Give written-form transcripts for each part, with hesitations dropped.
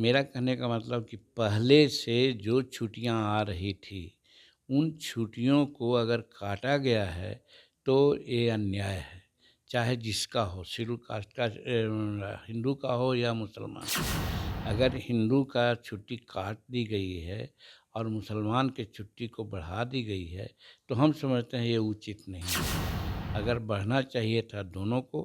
मेरा कहने का मतलब कि पहले से जो छुट्टियां आ रही थी, उन छुट्टियों को अगर काटा गया है, तो ये अन्याय है। चाहे जिसका हो, शेड्यूल कास्ट का हिंदू का हो या मुसलमान का। अगर हिंदू का छुट्टी काट दी गई है और मुसलमान के छुट्टी को बढ़ा दी गई है, तो हम समझते हैं ये उचित नहीं है। अगर बढ़ना चाहिए था दोनों को,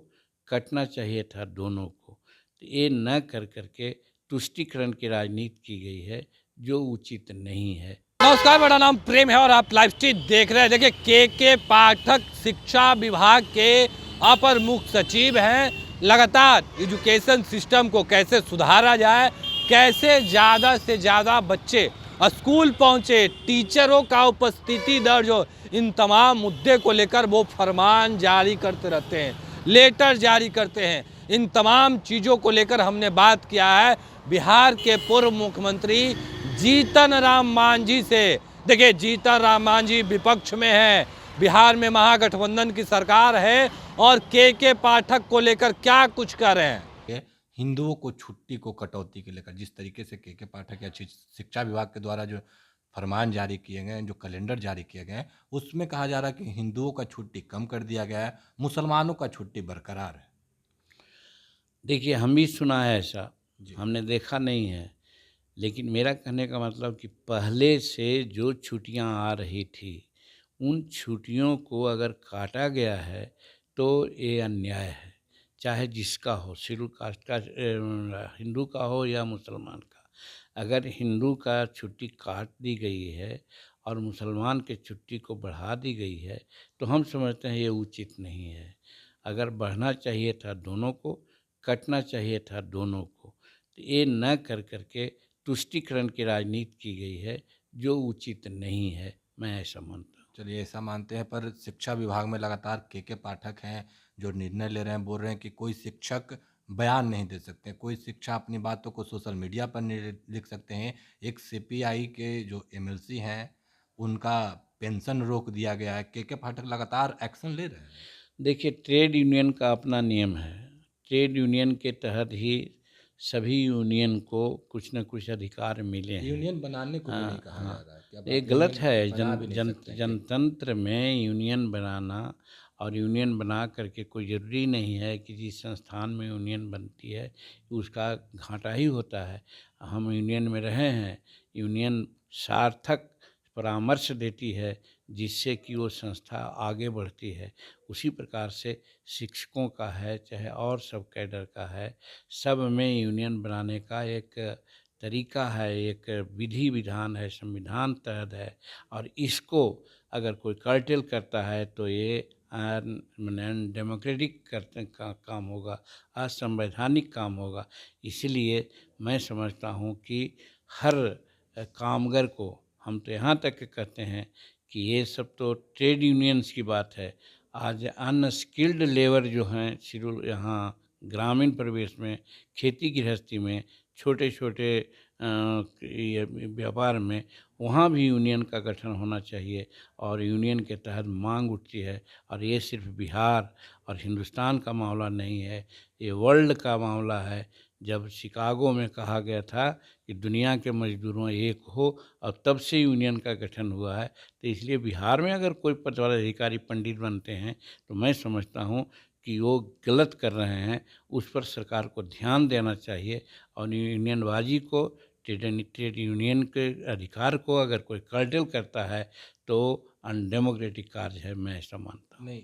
कटना चाहिए था दोनों को। तो ये न कर करके तुष्टीकरण की राजनीति की गई है, जो उचित नहीं है। नमस्कार, मेरा नाम प्रेम है और आप लाइव स्ट्रीम देख रहे हैं। देखिए, के पाठक शिक्षा विभाग के अपर मुख्य सचिव हैं। लगातार एजुकेशन सिस्टम को कैसे सुधारा जाए, कैसे ज़्यादा से ज़्यादा बच्चे स्कूल पहुँचे, टीचरों का उपस्थिति दर्ज हो, इन तमाम मुद्दे को लेकर वो फरमान जारी करते रहते हैं, लेटर जारी करते हैं। इन तमाम चीज़ों को लेकर हमने बात किया है बिहार के पूर्व मुख्यमंत्री जीतन राम मांझी से। देखिए, जीतन राम मांझी विपक्ष में है, बिहार में महागठबंधन की सरकार है और के पाठक को लेकर क्या कुछ कह रहे हैं। हिंदुओं को छुट्टी को कटौती के लेकर जिस तरीके से के पाठक या शिक्षा विभाग के द्वारा जो फरमान जारी किए गए हैं, जो कैलेंडर जारी किए गए हैं, उसमें कहा जा रहा है कि हिंदुओं का छुट्टी कम कर दिया गया है, मुसलमानों का छुट्टी बरकरार है। देखिए, हम भी सुना है ऐसा, जी। हमने देखा नहीं है। लेकिन मेरा कहने का मतलब कि पहले से जो छुट्टियां आ रही थी, उन छुट्टियों को अगर काटा गया है, तो ये अन्याय है। चाहे जिसका हो, शेड्यूल कास्ट का हिंदू का हो या मुसलमान का। अगर हिंदू का छुट्टी काट दी गई है और मुसलमान के छुट्टी को बढ़ा दी गई है, तो हम समझते हैं ये उचित नहीं है। अगर बढ़ना चाहिए था दोनों को, कटना चाहिए था दोनों को। तो ये न कर करके तुष्टीकरण की राजनीति की गई है, जो उचित नहीं है, मैं ऐसा मानता हूँ। चलिए, ऐसा मानते हैं, पर शिक्षा विभाग में लगातार के पाठक हैं जो निर्णय ले रहे हैं, बोल रहे हैं कि कोई शिक्षक बयान नहीं दे सकते, कोई शिक्षा अपनी बातों को सोशल मीडिया पर नहीं लिख सकते हैं। एक सीपीआई के जो एमएलसी हैं, उनका पेंशन रोक दिया गया है। के पाठक लगातार एक्शन ले रहे हैं। देखिए, ट्रेड यूनियन का अपना नियम है। ट्रेड यूनियन के तहत ही सभी यूनियन को कुछ न कुछ अधिकार मिले हैं। यूनियन बनाने को भी नहीं कहा जा हाँ, रहा है कि अब ये आप गलत यूनियन है। बना भी नहीं सकते हैं। जनतंत्र में यूनियन बनाना, और यूनियन बना करके कोई ज़रूरी नहीं है कि जिस संस्थान में यूनियन बनती है उसका घाटा ही होता है। हम यूनियन में रहे हैं, यूनियन सार्थक परामर्श देती है, जिससे कि वो संस्था आगे बढ़ती है। उसी प्रकार से शिक्षकों का है, चाहे और सब कैडर का है, सब में यूनियन बनाने का एक तरीका है, एक विधि विधान है, संविधान तहत है। और इसको अगर कोई कर्टेल करता है, तो ये डेमोक्रेटिक करते का काम होगा, असंवैधानिक काम होगा। इसलिए मैं समझता हूँ कि हर कामगर को, हम तो यहाँ तक कहते हैं कि ये सब तो ट्रेड यूनियंस की बात है। आज अनस्किल्ड लेबर जो हैं शेड्यूल, यहाँ ग्रामीण परिवेश में, खेती गृहस्थी में, छोटे छोटे ये व्यापार में, वहाँ भी यूनियन का गठन होना चाहिए। और यूनियन के तहत मांग उठती है। और ये सिर्फ बिहार और हिंदुस्तान का मामला नहीं है, ये वर्ल्ड का मामला है। जब शिकागो में कहा गया था कि दुनिया के मजदूरों एक हो, और तब से यूनियन का गठन हुआ है। तो इसलिए बिहार में अगर कोई पदाधिकारी पंडित बनते हैं, तो मैं समझता हूँ कि वो गलत कर रहे हैं। उस पर सरकार को ध्यान देना चाहिए। और यूनियनबाजी को, ट्रेड यूनियन के अधिकार को अगर कोई कर्टेल करता है, तो अनडेमोक्रेटिक कार्य है, मैं ऐसा मानता हूँ। नहीं,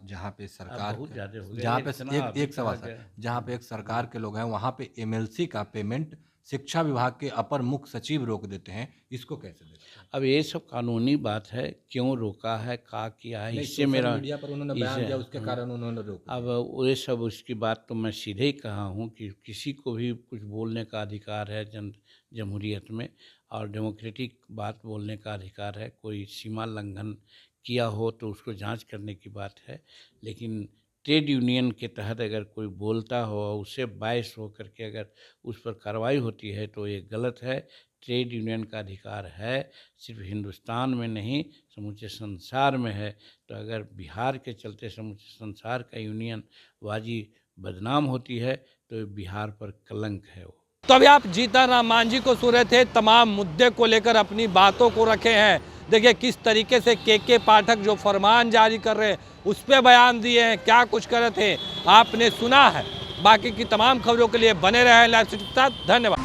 जहाँ पे सरकार बहुत ज़्यादा हो गया, जहाँ पे इतना एक अभी एक सवाल कहा सर, गया। जहाँ पे एक सरकार के लोग हैं, वहाँ पे एमएलसी का पेमेंट शिक्षा विभाग के अपर मुख्य सचिव रोक देते हैं। इसको कैसे देखते हैं? अब ये सब कानूनी बात है, क्यों रोका है, का किया है, नहीं, इससे सोशल मेरा मीडिया पर उन्होंने बयान इसे दिया, उसके कारण उन्होंने रोक अब दिया। ये सब उसकी बात तो मैं सीधे ही कहा हूँ कि किसी को भी कुछ बोलने का अधिकार है जमहूरियत में, और डेमोक्रेटिक बात बोलने का अधिकार है। कोई सीमा लंघन किया हो तो उसको जांच करने की बात है। लेकिन ट्रेड यूनियन के तहत अगर कोई बोलता हो और उससे बायस हो करके अगर उस पर कार्रवाई होती है, तो ये गलत है। ट्रेड यूनियन का अधिकार है, सिर्फ हिंदुस्तान में नहीं, समूचे संसार में है। तो अगर बिहार के चलते समूचे संसार का यूनियन बाजी बदनाम होती है, तो बिहार पर कलंक है वो। तो अभी आप जीतन राम मांझी को सुन रहे थे, तमाम मुद्दे को लेकर अपनी बातों को रखे हैं। देखिए किस तरीके से के पाठक जो फरमान जारी कर रहे हैं उस पर बयान दिए हैं, क्या कुछ कर रहे थे आपने सुना है। बाकी की तमाम खबरों के लिए बने रहे लाइव सिटी के साथ। धन्यवाद।